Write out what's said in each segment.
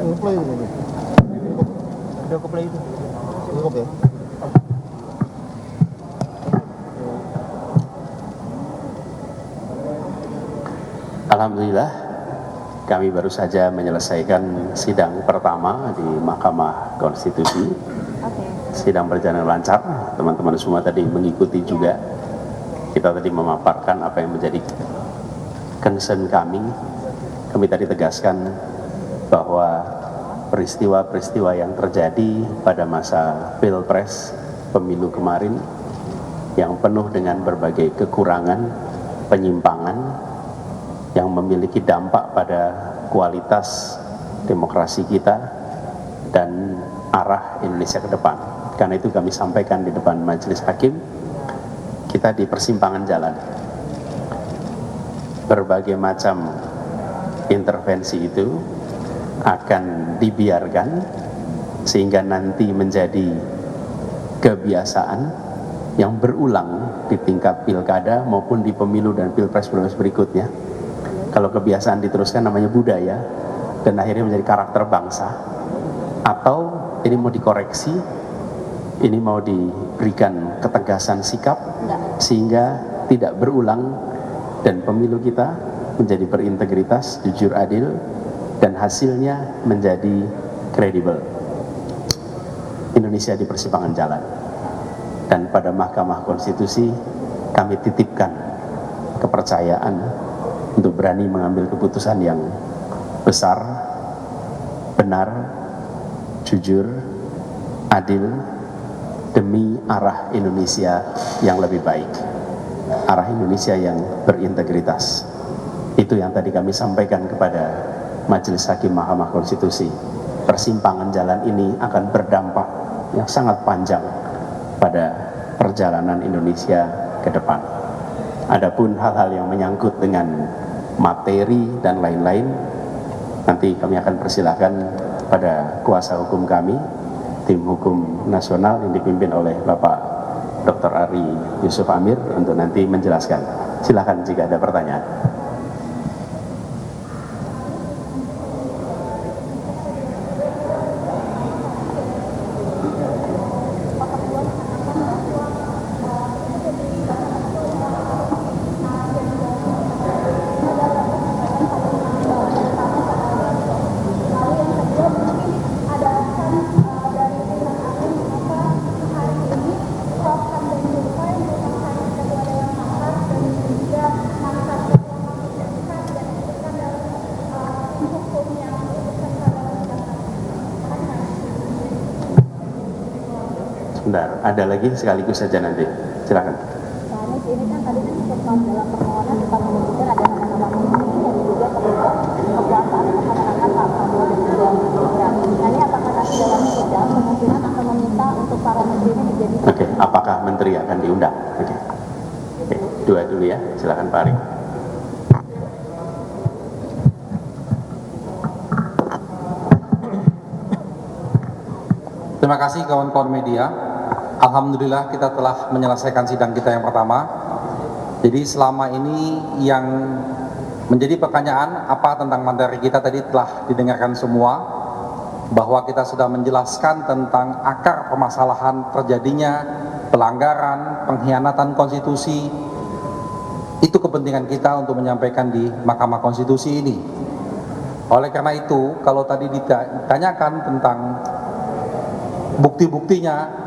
Play ini. Udah ke play itu. Cukup ya. Alhamdulillah, kami baru saja menyelesaikan sidang pertama di Mahkamah Konstitusi. Sidang berjalan lancar, teman-teman semua tadi mengikuti juga. Kita tadi memaparkan apa yang menjadi concern kami. Kami tadi tegaskan bahwa peristiwa-peristiwa yang terjadi pada masa Pilpres pemilu kemarin yang penuh dengan berbagai kekurangan, penyimpangan, yang memiliki dampak pada kualitas demokrasi kita dan arah Indonesia ke depan. Karena itu kami sampaikan di depan majelis hakim, kita di persimpangan jalan. Berbagai macam intervensi itu akan dibiarkan sehingga nanti menjadi kebiasaan yang berulang di tingkat pilkada maupun di pemilu dan pilpres berikutnya. Kalau kebiasaan diteruskan namanya budaya dan akhirnya menjadi karakter bangsa, atau ini mau dikoreksi, ini mau diberikan ketegasan sikap sehingga tidak berulang dan pemilu kita menjadi berintegritas, jujur, adil, dan hasilnya menjadi kredibel. Indonesia di persimpangan jalan, dan pada Mahkamah Konstitusi kami titipkan kepercayaan untuk berani mengambil keputusan yang besar, benar, jujur, adil, demi arah Indonesia yang lebih baik, arah Indonesia yang berintegritas. Itu yang tadi kami sampaikan kepada Majelis Hakim Mahkamah Konstitusi. Persimpangan jalan ini akan berdampak yang sangat panjang pada perjalanan Indonesia ke depan. Adapun hal-hal yang menyangkut dengan materi dan lain-lain, nanti kami akan persilahkan pada kuasa hukum kami, tim hukum nasional yang dipimpin oleh Bapak Dr. Ari Yusuf Amir untuk nanti menjelaskan. Silakan jika ada pertanyaan. Sebentar, ada lagi sekaligus saja nanti. Silakan. Ini kan tadi disebutkan dalam permohonan Bapak menyebutkan ada nama-nama menteri yang juga terlibat kekuasaan pemenangan Pak Prabowo dan juga Gibran. Nah ini apakah nanti dalam sidang kemungkinan akan meminta untuk para menteri ini menjadi? Oke, apakah menteri akan diundang? Oke. Dua dulu ya, silakan Pak Ari. Terima kasih kawan-kawan media. Alhamdulillah kita telah menyelesaikan sidang kita yang pertama. Jadi selama ini yang menjadi pertanyaan apa tentang materi kita tadi telah didengarkan semua, bahwa kita sudah menjelaskan tentang akar permasalahan terjadinya pelanggaran, pengkhianatan konstitusi. Itu kepentingan kita untuk menyampaikan di Mahkamah Konstitusi ini. Oleh karena itu, kalau tadi ditanyakan tentang bukti-buktinya,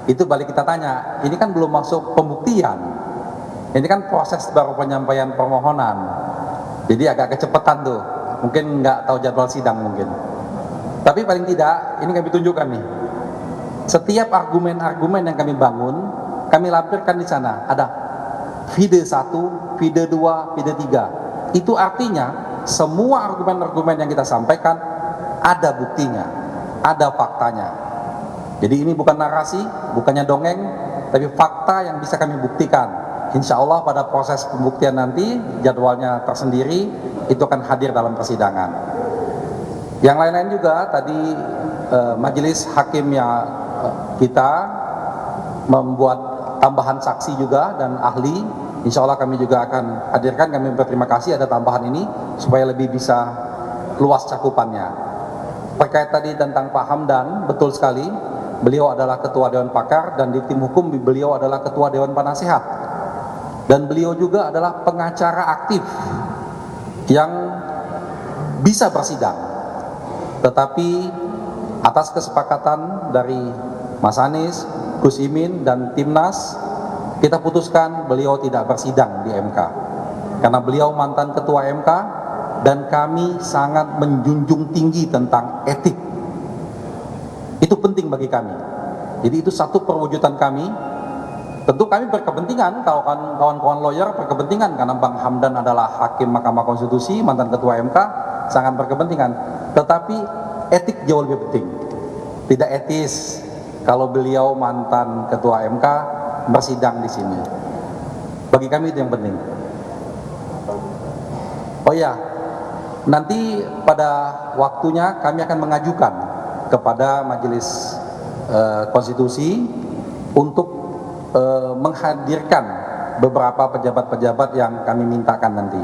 itu balik kita tanya, ini kan belum masuk pembuktian, ini kan proses baru penyampaian permohonan, jadi agak kecepatan tuh, mungkin nggak tahu jadwal sidang mungkin. Tapi paling tidak, ini kami tunjukkan nih, setiap argumen-argumen yang kami bangun, kami lampirkan di sana, ada video 1, video 2, video 3. Itu artinya semua argumen-argumen yang kita sampaikan ada buktinya, ada faktanya. Jadi ini bukan narasi, bukannya dongeng, tapi fakta yang bisa kami buktikan. Insya Allah pada proses pembuktian nanti, jadwalnya tersendiri, itu akan hadir dalam persidangan. Yang lain-lain juga, tadi majelis hakim yang kita membuat tambahan saksi juga dan ahli, insya Allah kami juga akan hadirkan. Kami berterima kasih ada tambahan ini, supaya lebih bisa luas cakupannya. Terkait tadi tentang Pak Hamdan, betul sekali, beliau adalah Ketua Dewan Pakar dan di tim hukum beliau adalah Ketua Dewan Penasehat. Dan beliau juga adalah pengacara aktif yang bisa bersidang. Tetapi atas kesepakatan dari Mas Anies, Gus Imin, dan Timnas, kita putuskan beliau tidak bersidang di MK. Karena beliau mantan Ketua MK, dan kami sangat menjunjung tinggi tentang etik. Itu penting bagi kami. Jadi itu satu perwujudan kami. Tentu kami berkepentingan, kalau kawan-kawan lawyer berkepentingan, karena Bang Hamdan adalah Hakim Mahkamah Konstitusi, mantan Ketua MK, sangat berkepentingan. Tetapi etik jauh lebih penting. Tidak etis kalau beliau mantan Ketua MK bersidang di sini. Bagi kami itu yang penting. Oh ya, nanti pada waktunya kami akan mengajukan kepada Majelis Konstitusi untuk menghadirkan beberapa pejabat-pejabat yang kami mintakan nanti.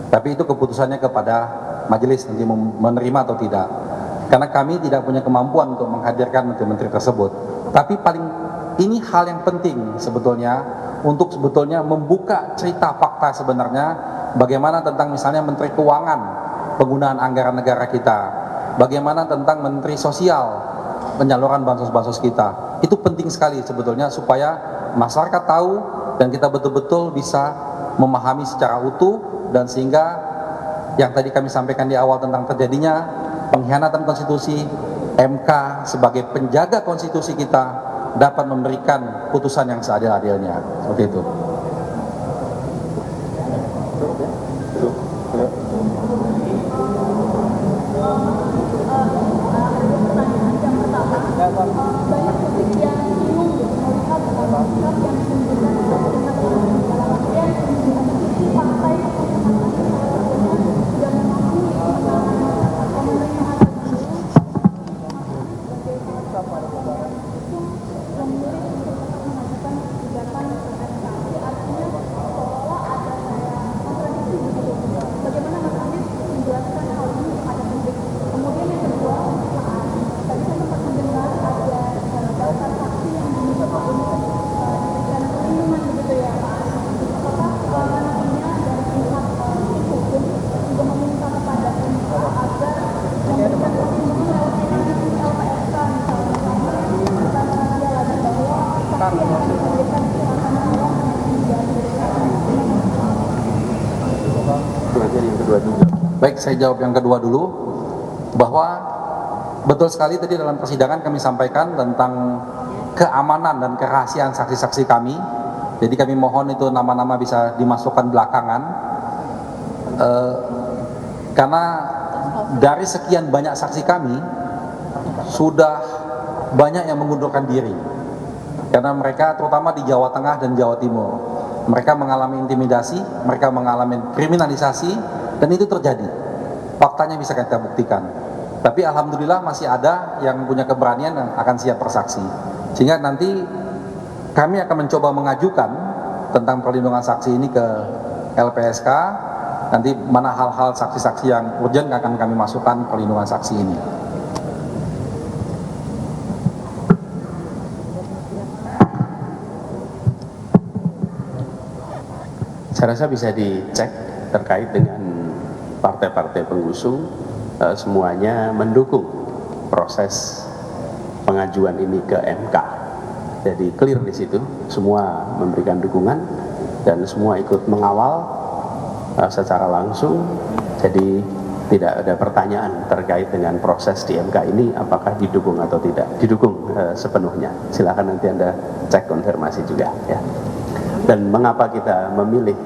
Tapi itu keputusannya kepada majelis nanti menerima atau tidak. Karena kami tidak punya kemampuan untuk menghadirkan menteri-menteri tersebut. Tapi ini hal yang penting sebetulnya untuk sebetulnya membuka cerita fakta sebenarnya bagaimana tentang misalnya Menteri Keuangan penggunaan anggaran negara kita, bagaimana tentang Menteri Sosial penyaluran bansos-bansos kita. Itu penting sekali sebetulnya supaya masyarakat tahu dan kita betul-betul bisa memahami secara utuh, dan sehingga yang tadi kami sampaikan di awal tentang terjadinya pengkhianatan konstitusi, MK sebagai penjaga konstitusi kita dapat memberikan putusan yang seadil-adilnya. Seperti itu. Banyak publik yang bingung melihat sikap yang menunjukkan dalam artian sisi partai sudah mengakui atau menerima hal tersebut sebagai salah satu yang mirip untuk mengajukan gugatan ke MK. Artinya seolah ada kontradiksi begitu. Bagaimana Mas Anies menjelaskan hal ini kepada publik? Kemudian yang kedua, tadi saya sempat mendengar ada daftar saksi yang diminta untuk diberikan perlindungan begitu ya Pak Anies. Apakah nantinya dari pihak tim hukum juga meminta kepada MK agar memberikan perlindungan lewat mekanisme LPSK misalnya, karena dia lagi bahwa saksi yang akan diberikan akan uang Baik, saya jawab yang kedua dulu, bahwa betul sekali tadi dalam persidangan kami sampaikan tentang keamanan dan kerahasiaan saksi-saksi kami. Jadi kami mohon itu nama-nama bisa dimasukkan belakangan, karena dari sekian banyak saksi kami sudah banyak yang mengundurkan diri, karena mereka terutama di Jawa Tengah dan Jawa Timur, mereka mengalami intimidasi, mereka mengalami kriminalisasi, dan itu terjadi. Faktanya bisa kita buktikan. Tapi alhamdulillah masih ada yang punya keberanian dan akan siap bersaksi. Sehingga nanti kami akan mencoba mengajukan tentang perlindungan saksi ini ke LPSK. Nanti mana hal-hal saksi-saksi yang urgent akan kami masukkan perlindungan saksi ini. Saya rasa bisa dicek terkait dengan partai-partai pengusung, semuanya mendukung proses pengajuan ini ke MK. Jadi clear di situ, semua memberikan dukungan dan semua ikut mengawal secara langsung. Jadi tidak ada pertanyaan terkait dengan proses di MK ini apakah didukung atau tidak. Didukung sepenuhnya. Silakan nanti Anda cek konfirmasi juga ya. Dan mengapa kita memilih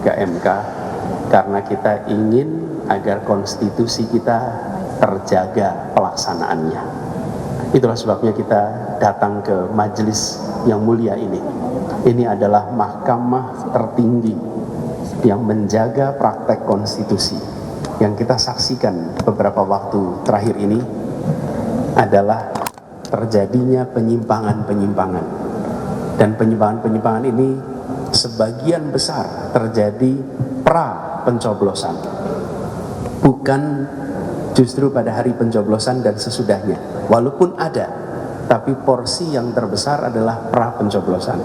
ke MK? Karena kita ingin agar konstitusi kita terjaga pelaksanaannya. Itulah sebabnya kita datang ke majelis yang mulia ini. Ini adalah mahkamah tertinggi yang menjaga praktek konstitusi. Yang kita saksikan beberapa waktu terakhir ini adalah terjadinya penyimpangan-penyimpangan. Dan penyimpangan-penyimpangan ini sebagian besar terjadi pra pencoblosan, bukan justru pada hari pencoblosan dan sesudahnya. Walaupun ada, tapi porsi yang terbesar adalah pra pencoblosan.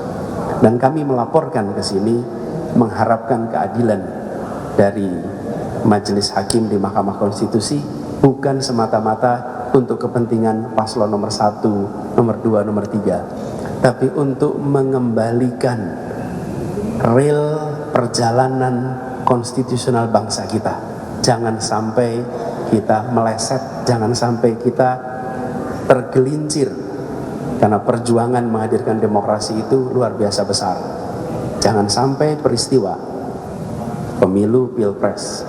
Dan kami melaporkan ke sini mengharapkan keadilan dari Majelis Hakim di Mahkamah Konstitusi, bukan semata-mata untuk kepentingan paslon nomor 1, nomor 2, nomor 3, tapi untuk mengembalikan real perjalanan konstitusional bangsa kita. Jangan sampai kita meleset, jangan sampai kita tergelincir, karena perjuangan menghadirkan demokrasi itu luar biasa besar. Jangan sampai peristiwa pemilu pilpres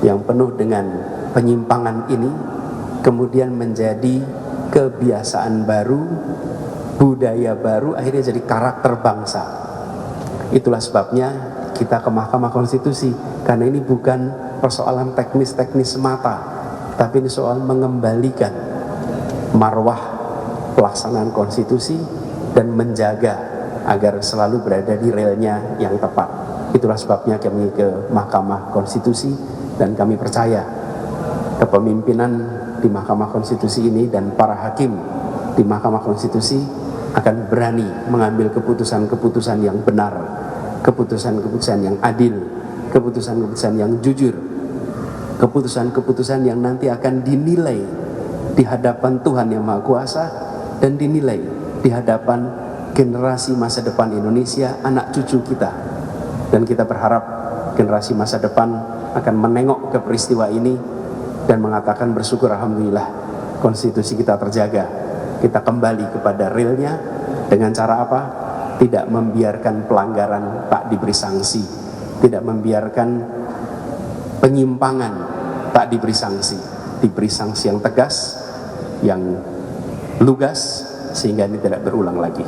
yang penuh dengan penyimpangan ini kemudian menjadi kebiasaan baru, budaya baru, akhirnya jadi karakter bangsa. Itulah sebabnya kita ke Mahkamah Konstitusi, karena ini bukan persoalan teknis-teknis semata, tapi ini soal mengembalikan marwah pelaksanaan konstitusi dan menjaga agar selalu berada di relnya yang tepat. Itulah sebabnya kami ke Mahkamah Konstitusi, dan kami percaya kepemimpinan di Mahkamah Konstitusi ini dan para hakim di Mahkamah Konstitusi akan berani mengambil keputusan-keputusan yang benar, keputusan-keputusan yang adil, keputusan-keputusan yang jujur, keputusan-keputusan yang nanti akan dinilai di hadapan Tuhan Yang Maha Kuasa dan dinilai di hadapan generasi masa depan Indonesia, anak cucu kita. Dan kita berharap generasi masa depan akan menengok ke peristiwa ini dan mengatakan bersyukur, alhamdulillah, konstitusi kita terjaga. Kita kembali kepada realnya dengan cara apa? Tidak membiarkan pelanggaran tak diberi sanksi, tidak membiarkan penyimpangan tak diberi sanksi, diberi sanksi yang tegas, yang lugas, sehingga ini tidak berulang lagi.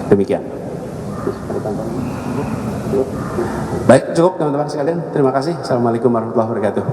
Demikian. Baik, cukup teman-teman sekalian. Terima kasih. Assalamualaikum warahmatullahi wabarakatuh.